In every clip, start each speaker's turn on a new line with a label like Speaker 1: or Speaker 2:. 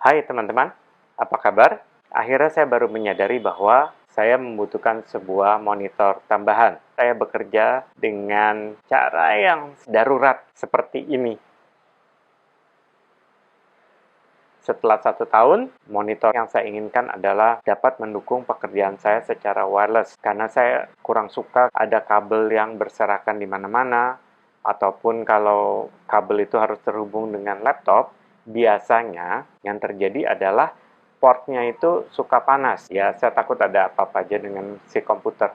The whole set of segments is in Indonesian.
Speaker 1: Hai teman-teman, apa kabar? Akhirnya saya baru menyadari bahwa saya membutuhkan sebuah monitor tambahan. Saya bekerja dengan cara yang darurat seperti ini. Setelah 1 tahun, monitor yang saya inginkan adalah dapat mendukung pekerjaan saya secara wireless. Karena saya kurang suka ada kabel yang berserakan di mana-mana, ataupun kalau kabel itu harus terhubung dengan laptop, biasanya yang terjadi adalah portnya itu suka panas. Ya, saya takut ada apa-apa aja dengan si komputer.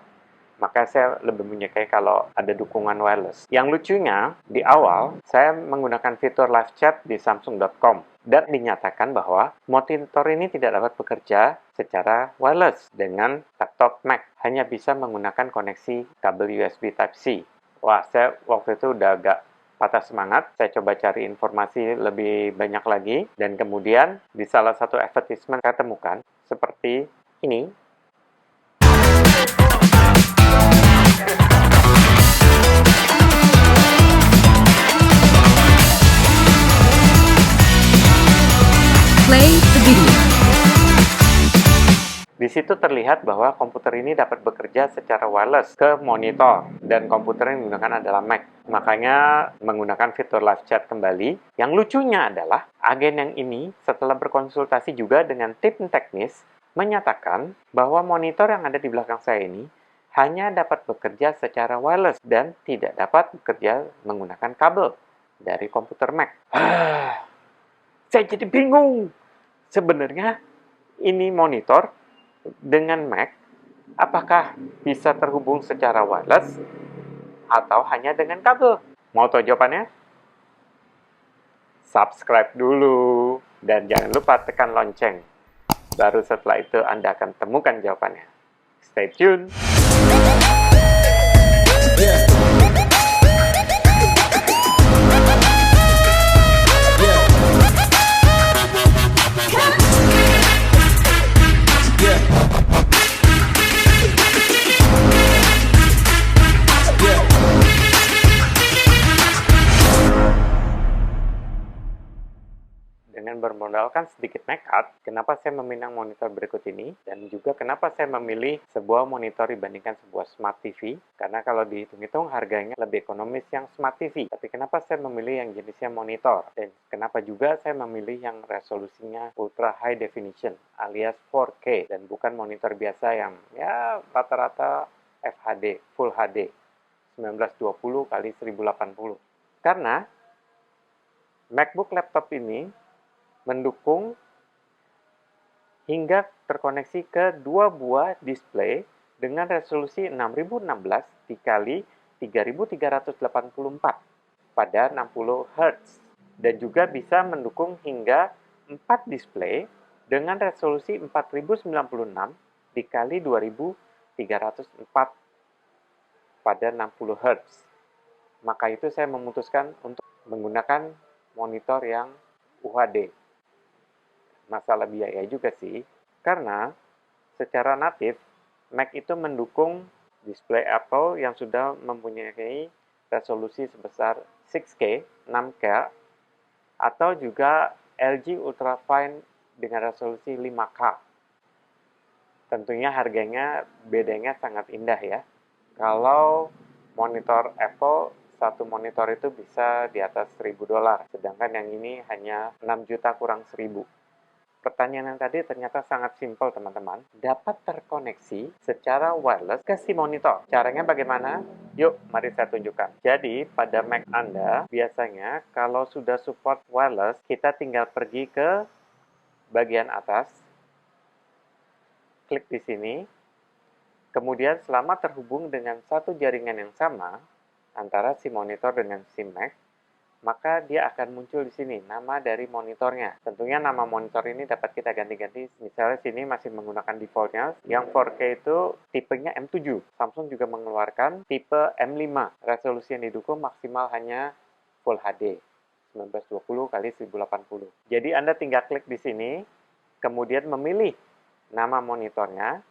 Speaker 1: Maka saya lebih menyukai kalau ada dukungan wireless. Yang lucunya, di awal saya menggunakan fitur live chat di Samsung.com dan dinyatakan bahwa monitor ini tidak dapat bekerja secara wireless dengan laptop Mac. Hanya bisa menggunakan koneksi kabel USB Type-C. Wah, saya waktu itu udah agak patah semangat. Saya coba cari informasi lebih banyak lagi. Dan kemudian di salah satu advertisement saya temukan seperti ini.
Speaker 2: Play the video.
Speaker 1: Di situ terlihat bahwa komputer ini dapat bekerja secara wireless ke monitor dan komputer yang digunakan adalah Mac. Makanya menggunakan fitur live chat kembali. Yang lucunya adalah agen yang ini setelah berkonsultasi juga dengan tim teknis menyatakan bahwa monitor yang ada di belakang saya ini hanya dapat bekerja secara wireless dan tidak dapat bekerja menggunakan kabel dari komputer Mac. Saya jadi bingung. Sebenarnya ini monitor dengan Mac, apakah bisa terhubung secara wireless atau hanya dengan kabel? Mau tahu jawabannya? Subscribe dulu dan jangan lupa tekan lonceng. Baru setelah itu Anda akan temukan jawabannya. Stay tune. Dengan bermodalkan sedikit nekat, kenapa saya memilih monitor berikut ini, dan juga kenapa saya memilih sebuah monitor dibandingkan sebuah Smart TV, karena kalau dihitung-hitung harganya lebih ekonomis yang Smart TV. Tapi kenapa saya memilih yang jenisnya monitor, dan kenapa juga saya memilih yang resolusinya Ultra High Definition, alias 4K, dan bukan monitor biasa yang ya rata-rata FHD, Full HD, 1920 x 1080. Karena MacBook laptop ini mendukung hingga terkoneksi ke 2 buah display dengan resolusi 6016 dikali 3384 pada 60 Hz dan juga bisa mendukung hingga 4 display dengan resolusi 4096 dikali 2304 pada 60 Hz. Maka itu saya memutuskan untuk menggunakan monitor yang UHD. Masalah biaya juga sih, karena secara natif Mac itu mendukung display Apple yang sudah mempunyai resolusi sebesar 6K, 6K, atau juga LG Ultrafine dengan resolusi 5K. Tentunya harganya bedanya sangat indah ya. Kalau monitor Apple, satu monitor itu bisa di atas $1.000, sedangkan yang ini hanya 6 juta kurang 1.000. Pertanyaan yang tadi ternyata sangat simpel teman-teman. Dapat terkoneksi secara wireless ke si monitor. Caranya bagaimana? Yuk, mari saya tunjukkan. Jadi, pada Mac Anda, biasanya kalau sudah support wireless, kita tinggal pergi ke bagian atas, klik di sini, kemudian selama terhubung dengan satu jaringan yang sama, antara si monitor dengan si Mac, maka dia akan muncul di sini nama dari monitornya. Tentunya nama monitor ini dapat kita ganti-ganti. Misalnya sini masih menggunakan defaultnya. Yang 4K itu tipenya M7. Samsung juga mengeluarkan tipe M5. Resolusi yang didukung maksimal hanya Full HD 1920 x 1080. Jadi Anda tinggal klik di sini, kemudian memilih nama monitornya.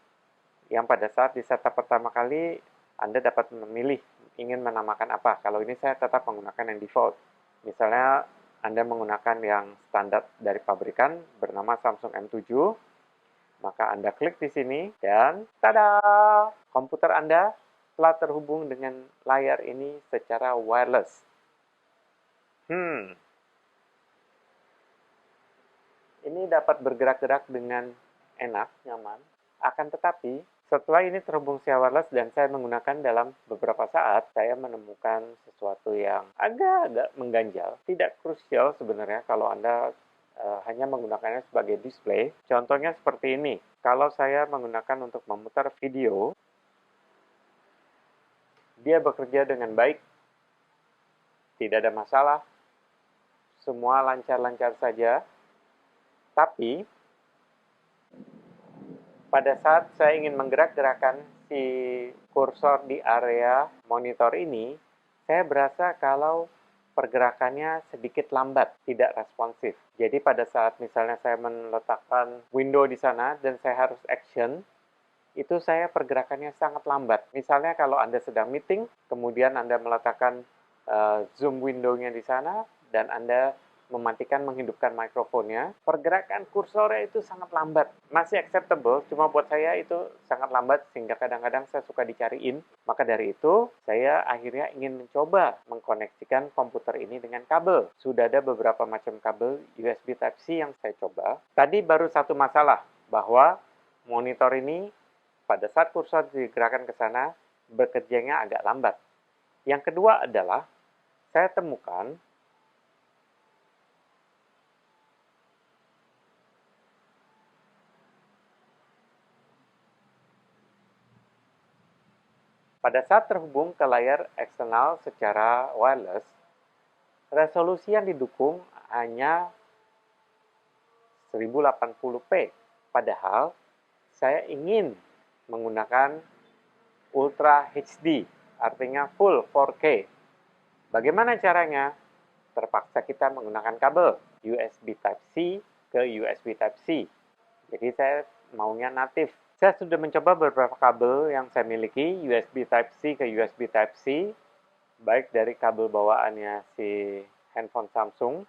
Speaker 1: Yang pada saat di setup pertama kali Anda dapat memilih ingin menamakan apa. Kalau ini saya tetap menggunakan yang default. Misalnya Anda menggunakan yang standar dari pabrikan bernama Samsung M7, maka Anda klik di sini dan tada! Komputer Anda telah terhubung dengan layar ini secara wireless. Ini dapat bergerak-gerak dengan enak, nyaman. Akan tetapi, setelah ini terhubung secara wireless dan saya menggunakan dalam beberapa saat, saya menemukan sesuatu yang agak-agak mengganjal. Tidak krusial sebenarnya kalau Anda hanya menggunakannya sebagai display. Contohnya seperti ini. Kalau saya menggunakan untuk memutar video, dia bekerja dengan baik, tidak ada masalah, semua lancar-lancar saja. Tapi, pada saat saya ingin menggerak-gerakkan si kursor di area monitor ini, saya berasa kalau pergerakannya sedikit lambat, tidak responsif. Jadi pada saat misalnya saya meletakkan window di sana dan saya harus action, itu saya pergerakannya sangat lambat. Misalnya kalau Anda sedang meeting, kemudian Anda meletakkan zoom window-nya di sana, dan Anda mematikan, menghidupkan mikrofonnya, pergerakan kursornya itu sangat lambat. Masih acceptable, cuma buat saya itu sangat lambat, sehingga kadang-kadang saya suka dicariin. Maka dari itu, saya akhirnya ingin mencoba mengkoneksikan komputer ini dengan kabel. Sudah ada beberapa macam kabel USB Type-C yang saya coba. Tadi baru satu masalah, bahwa monitor ini pada saat kursor digerakkan ke sana, bekerjanya agak lambat. Yang kedua adalah, saya temukan pada saat terhubung ke layar eksternal secara wireless, resolusi yang didukung hanya 1080p. Padahal, saya ingin menggunakan Ultra HD, artinya full 4K. Bagaimana caranya? Terpaksa kita menggunakan kabel USB Type-C ke USB Type-C. Jadi saya maunya natif. Saya sudah mencoba beberapa kabel yang saya miliki, USB Type-C ke USB Type-C, baik dari kabel bawaannya si handphone Samsung,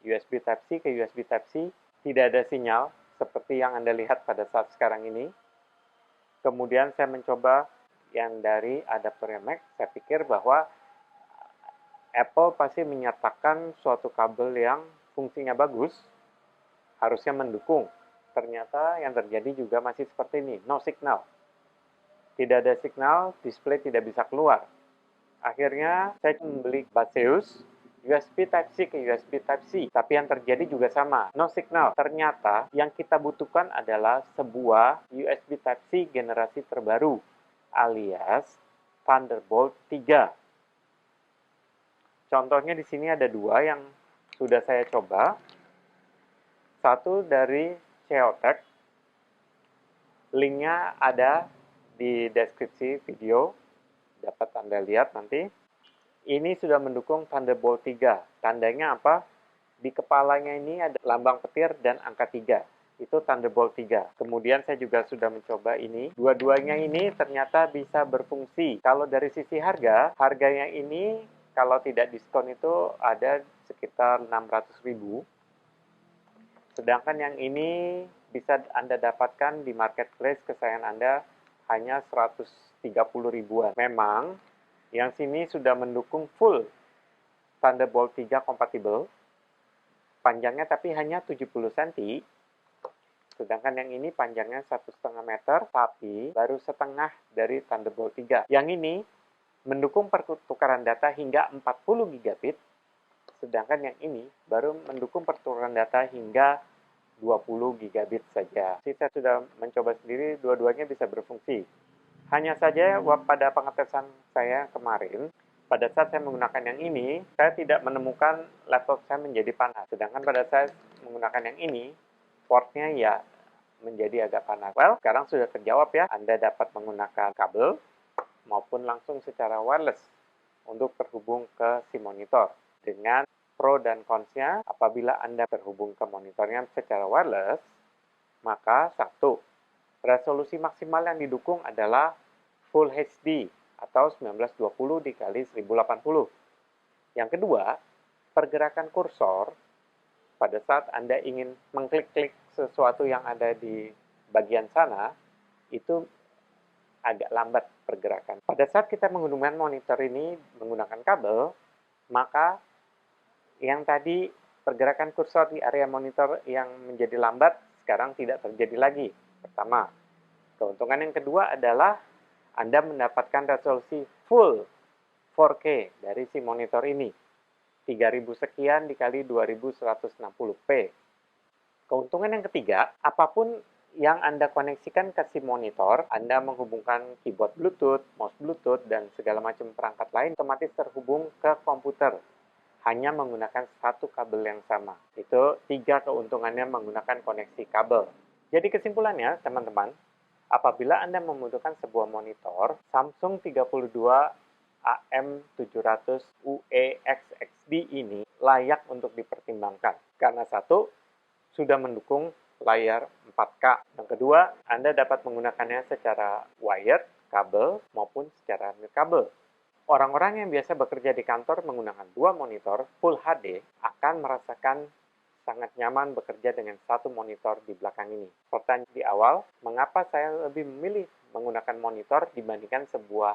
Speaker 1: USB Type-C ke USB Type-C, tidak ada sinyal seperti yang Anda lihat pada saat sekarang ini. Kemudian saya mencoba yang dari adaptornya Mac, saya pikir bahwa Apple pasti menyatakan suatu kabel yang fungsinya bagus, harusnya mendukung. Ternyata yang terjadi juga masih seperti ini, no signal. Tidak ada signal, display tidak bisa keluar. Akhirnya saya membeli Baseus, USB Type-C ke USB Type-C. Tapi yang terjadi juga sama, no signal. Ternyata yang kita butuhkan adalah sebuah USB Type-C generasi terbaru, alias Thunderbolt 3. Contohnya di sini ada dua yang sudah saya coba. Satu dari Cheotech, linknya ada di deskripsi video, dapat Anda lihat nanti. Ini sudah mendukung Thunderbolt 3. Tandanya apa? Di kepalanya ini ada lambang petir dan angka 3. Itu Thunderbolt 3. Kemudian saya juga sudah mencoba ini. Dua-duanya ini ternyata bisa berfungsi. Kalau dari sisi harga, harganya ini kalau tidak diskon itu ada sekitar 600.000. Sedangkan yang ini bisa Anda dapatkan di marketplace kesayangan Anda hanya 130 ribuan. Memang, yang sini sudah mendukung full Thunderbolt 3 kompatibel. Panjangnya tapi hanya 70 cm. Sedangkan yang ini panjangnya 1,5 meter, tapi baru setengah dari Thunderbolt 3. Yang ini mendukung pertukaran data hingga 40 gigabit. Sedangkan yang ini baru mendukung pertukaran data hingga 20 gigabit saja. Saya sudah mencoba sendiri, dua-duanya bisa berfungsi. Hanya saja pada pengetesan saya kemarin, pada saat saya menggunakan yang ini, saya tidak menemukan laptop saya menjadi panas. Sedangkan pada saat menggunakan yang ini, portnya ya menjadi agak panas. Well, sekarang sudah terjawab ya. Anda dapat menggunakan kabel maupun langsung secara wireless untuk terhubung ke si monitor. Dengan pro dan cons-nya, apabila Anda terhubung ke monitornya secara wireless, maka satu, resolusi maksimal yang didukung adalah Full HD atau 1920 dikali 1080. Yang kedua, pergerakan kursor pada saat Anda ingin mengklik-klik sesuatu yang ada di bagian sana, itu agak lambat pergerakan. Pada saat kita menggunakan monitor ini menggunakan kabel, maka yang tadi pergerakan kursor di area monitor yang menjadi lambat sekarang tidak terjadi lagi. Pertama. Keuntungan yang kedua adalah Anda mendapatkan resolusi full 4K dari si monitor ini. 3000 sekian dikali 2160p. Keuntungan yang ketiga, apapun yang Anda koneksikan ke si monitor, Anda menghubungkan keyboard Bluetooth, mouse Bluetooth, dan segala macam perangkat lain otomatis terhubung ke komputer. Hanya menggunakan satu kabel yang sama. Itu 3 keuntungannya menggunakan koneksi kabel. Jadi kesimpulannya, teman-teman, apabila Anda membutuhkan sebuah monitor, Samsung 32 AM700 UEXXD ini layak untuk dipertimbangkan. Karena satu, sudah mendukung layar 4K. Yang kedua, Anda dapat menggunakannya secara wired, kabel, maupun secara nirkabel. Orang-orang yang biasa bekerja di kantor menggunakan 2 monitor Full HD akan merasakan sangat nyaman bekerja dengan satu monitor di belakang ini. Pertanyaan di awal, mengapa saya lebih memilih menggunakan monitor dibandingkan sebuah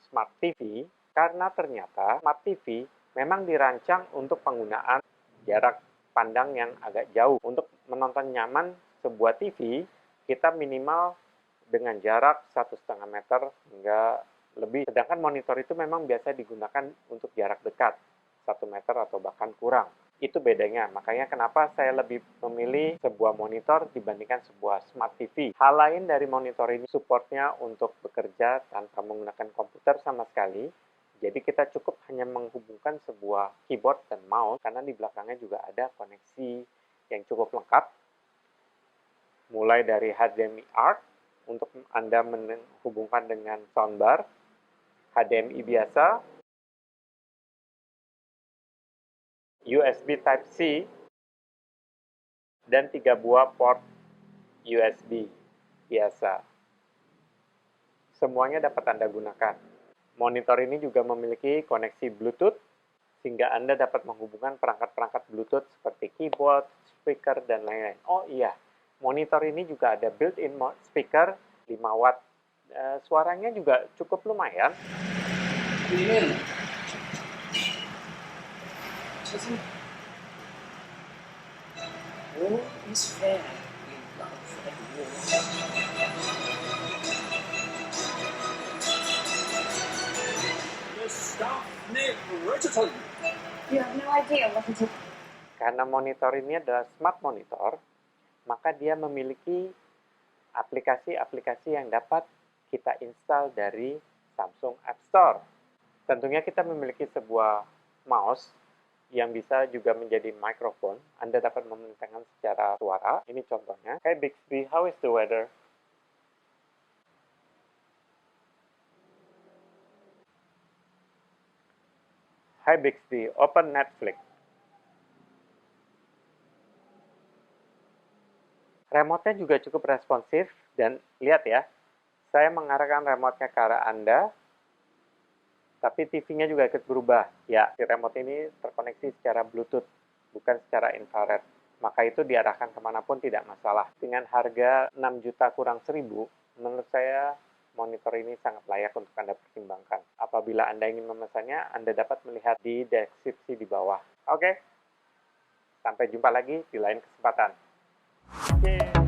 Speaker 1: Smart TV? Karena ternyata Smart TV memang dirancang untuk penggunaan jarak pandang yang agak jauh. Untuk menonton nyaman sebuah TV, kita minimal dengan jarak 1,5 meter hingga lebih. Sedangkan monitor itu memang biasa digunakan untuk jarak dekat, 1 meter atau bahkan kurang. Itu bedanya. Makanya kenapa saya lebih memilih sebuah monitor dibandingkan sebuah Smart TV. Hal lain dari monitor ini, supportnya untuk bekerja tanpa menggunakan komputer sama sekali. Jadi kita cukup hanya menghubungkan sebuah keyboard dan mouse, karena di belakangnya juga ada koneksi yang cukup lengkap. Mulai dari HDMI ARC, untuk Anda menghubungkan dengan soundbar, HDMI biasa, USB Type-C, dan 3 buah port USB biasa. Semuanya dapat Anda gunakan. Monitor ini juga memiliki koneksi Bluetooth, sehingga Anda dapat menghubungkan perangkat-perangkat Bluetooth seperti keyboard, speaker, dan lain-lain. Oh iya, monitor ini juga ada built-in speaker 5 watt. Suaranya juga cukup lumayan.
Speaker 3: All is fair in love and war. Stop Bridgerton.
Speaker 4: You have no idea what it is.
Speaker 1: Karena monitor ini adalah smart monitor, maka dia memiliki aplikasi-aplikasi yang dapat kita install dari Samsung App Store. Tentunya kita memiliki sebuah mouse yang bisa juga menjadi mikrofon. Anda dapat memerintahkan secara suara. Ini contohnya. Hey Bixby, how is the weather? Hi Bixby, open Netflix. Remote-nya juga cukup responsif, dan lihat ya, saya mengarahkan remote-nya ke arah Anda, tapi TV-nya juga ikut berubah. Ya, si remote ini terkoneksi secara Bluetooth, bukan secara infrared. Maka itu diarahkan kemanapun tidak masalah. Dengan harga 6 juta kurang 1.000, menurut saya monitor ini sangat layak untuk Anda pertimbangkan. Apabila Anda ingin memesannya, Anda dapat melihat di deskripsi di bawah. Oke, sampai jumpa lagi di lain kesempatan. Oke.